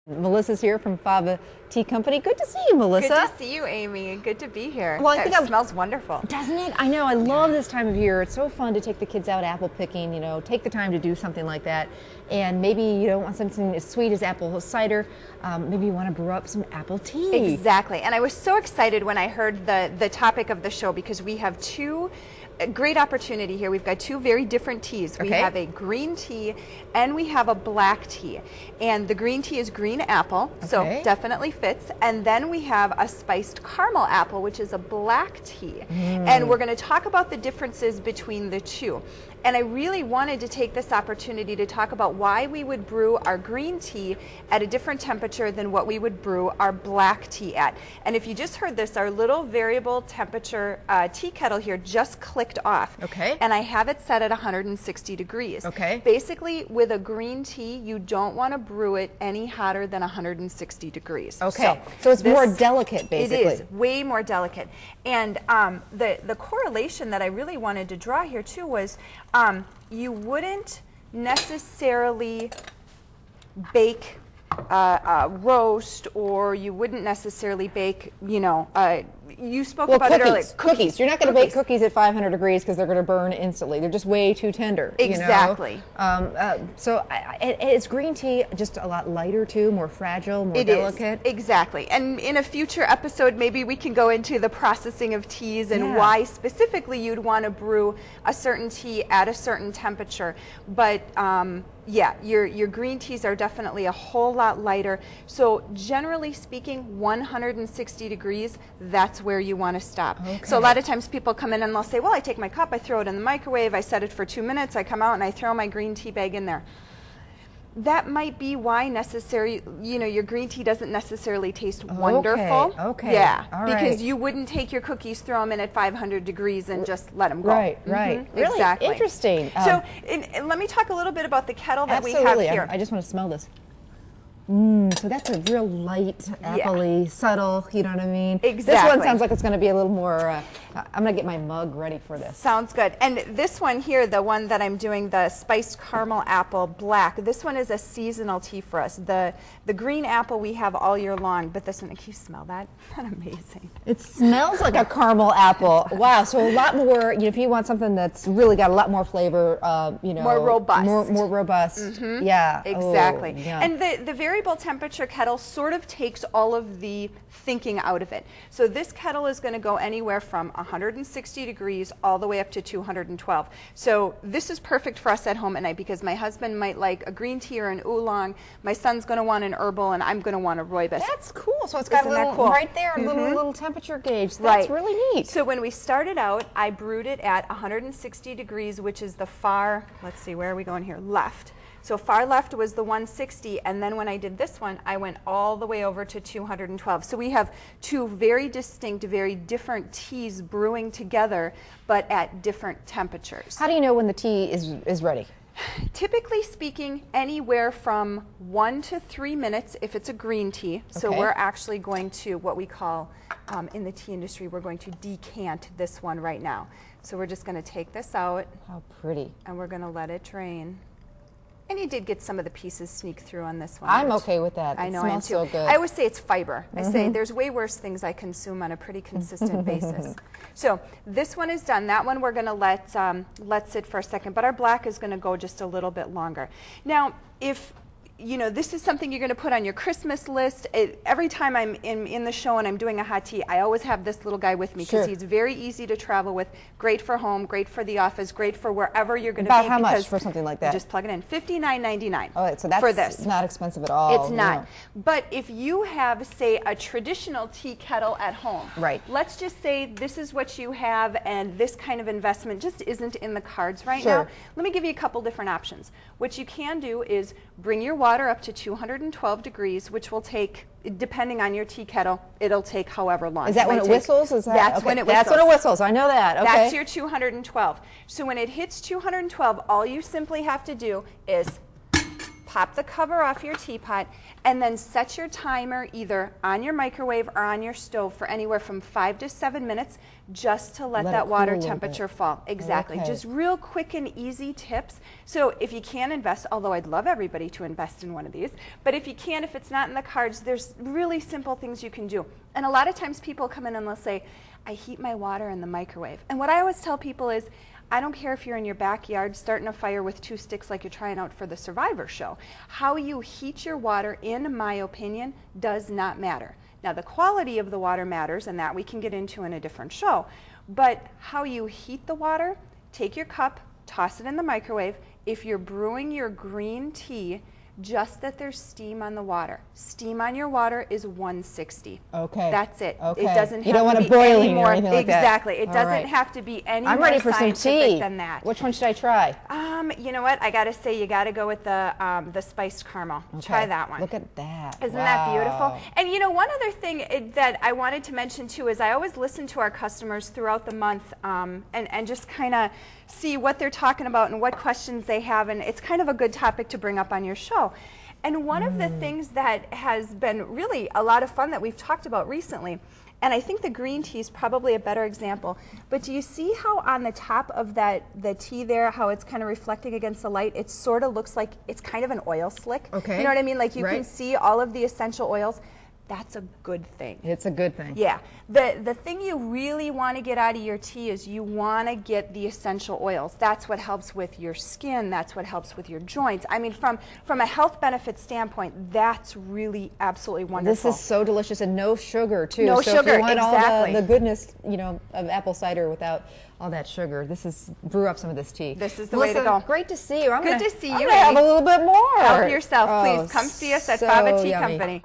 Melissa's here from Fava Tea Company. Good to see you, Melissa. Good to see you, Amy. Good to be here. Well, I think it smells wonderful. Doesn't it? I know. I love this time of year. It's so fun to take the kids out apple picking, take the time to do something like that. And maybe you don't want something as sweet as apple cider. Maybe you want to brew up some apple tea. Exactly. And I was so excited when I heard the topic of the show because we have a great opportunity here. We've got two very different teas. We have a green tea and we have a black tea. And the green tea is green apple, so definitely fits. And then we have a spiced caramel apple, which is a black tea. And we're going to talk about the differences between the two. And I really wanted to take this opportunity to talk about why we would brew our green tea at a different temperature than what we would brew our black tea at. And if you just heard this, our little variable temperature tea kettle here just clicked off. And I have it set at 160 degrees. Basically, with a green tea, you don't want to brew it any hotter than 160 degrees. So it's more delicate, basically. It is, way more delicate. And the correlation that I really wanted to draw here, too, was you wouldn't necessarily bake roast, or you wouldn't necessarily bake, you spoke about it earlier. Cookies. You're not going to bake cookies at 500 degrees because they're going to burn instantly. They're just way too tender. Exactly. So is green tea just a lot lighter too, more fragile, more delicate? Exactly. And in a future episode, maybe we can go into the processing of teas and why specifically you'd want to brew a certain tea at a certain temperature. But yeah, your green teas are definitely a whole lot lighter. So generally speaking, 160 degrees, that's where you want to stop. So a lot of times people come in and they'll say, well, I take my cup, I throw it in the microwave, I set it for 2 minutes, I come out and I throw my green tea bag in there. That might be why your green tea doesn't necessarily taste wonderful. Yeah, because you wouldn't take your cookies, throw them in at 500 degrees and just let them go. Right. Really exactly. Interesting. So and let me talk a little bit about the kettle that we have here. I just want to smell this. So that's a real light, appley, subtle, you know what I mean? Exactly. This one sounds like it's going to be a little more, I'm going to get my mug ready for this. Sounds good. And this one here, the one that I'm doing, the spiced caramel apple black, this one is a seasonal tea for us. The green apple we have all year long, but this one, can you smell that? Isn't that amazing? It smells like a caramel apple. Wow, so a lot more, if you want something that's really got a lot more flavor, more robust. More robust. Yeah. Exactly. And the variable temperature kettle sort of takes all of the thinking out of it. So this kettle is going to go anywhere from 160 degrees all the way up to 212. So this is perfect for us at home at night because my husband might like a green tea or an oolong. My son's going to want an herbal, and I'm going to want a rooibos. That's cool. So it's got a little, right there, a little temperature gauge. That's really neat. So when we started out, I brewed it at 160 degrees, which is the far, let's see, where are we going here? Left. So far left was the 160, and then when I did this one, I went all the way over to 212. So we have two very distinct, very different teas brewing together, but at different temperatures. How do you know when the tea is ready? Typically speaking, anywhere from 1 to 3 minutes if it's a green tea. So we're actually going to, what we call in the tea industry, we're going to decant this one right now. So we're just going to take this out. How pretty. And we're going to let it drain. And you did get some of the pieces sneak through on this one. I'm okay with that. I know, it smells so good. I always say it's fiber. I say there's way worse things I consume on a pretty consistent basis. So this one is done. That one we're going to let sit for a second. But our black is going to go just a little bit longer. Now, if this is something you're going to put on your Christmas list. Every time I'm in the show and I'm doing a hot tea, I always have this little guy with me because he's very easy to travel with, great for home, great for the office, great for wherever you're going to be. About how much for something like that? Just plug it in. $59.99 so that's for this. Not expensive at all. It's not. But if you have, say, a traditional tea kettle at home, let's just say this is what you have and this kind of investment just isn't in the cards right now. Let me give you a couple different options. What you can do is bring your water up to 212 degrees, which will take, depending on your tea kettle, it'll take however long. Is that when it whistles? That's when it whistles. That's when it whistles. I know that. Okay. That's your 212. So when it hits 212, all you simply have to do is pop the cover off your teapot, and then set your timer either on your microwave or on your stove for anywhere from 5 to 7 minutes, just to let that water temperature fall. Exactly. Okay. Just real quick and easy tips. So if you can invest, although I'd love everybody to invest in one of these, but if you can, if it's not in the cards, there's really simple things you can do. And a lot of times people come in and they'll say, I heat my water in the microwave. And what I always tell people is, I don't care if you're in your backyard starting a fire with 2 sticks like you're trying out for the Survivor show. How you heat your water, in my opinion, does not matter. Now, the quality of the water matters, and that we can get into in a different show. But how you heat the water, take your cup, toss it in the microwave. If you're brewing your green tea, just that there's steam on the water. Steam on your water is 160. Okay. That's it. Okay. It doesn't you have don't want to it be any boiling more. or anything like that. Exactly. It All doesn't right. have to be any I'm more ready for some scientific tea. than that. Which one should I try? You know what? I got to say, you got to go with the spiced caramel. Okay. Try that one. Look at that. Isn't wow. that beautiful? And you know, one other thing that I wanted to mention too is I always listen to our customers throughout the month and just kind of see what they're talking about and what questions they have, and it's kind of a good topic to bring up on your show. And one of the things that has been really a lot of fun that we've talked about recently, and I think the green tea is probably a better example, but do you see how on the top of the tea there, how it's kind of reflecting against the light, it sort of looks like it's kind of an oil slick? Okay. You know what I mean? Like you Right. can see all of the essential oils. That's a good thing. It's a good thing. Yeah. The thing you really want to get out of your tea is you want to get the essential oils. That's what helps with your skin. That's what helps with your joints. I mean, from a health benefit standpoint, that's really absolutely wonderful. This is so delicious, and no sugar too. No so sugar, if you want exactly. all the goodness, you know, of apple cider without all that sugar, brew up some of this tea. This is the way to go. Great to see you. Good to see you, I'm gonna have Amy. a little bit more. Help yourself, Oh, please. Come see us at so Fava Tea yummy. Company.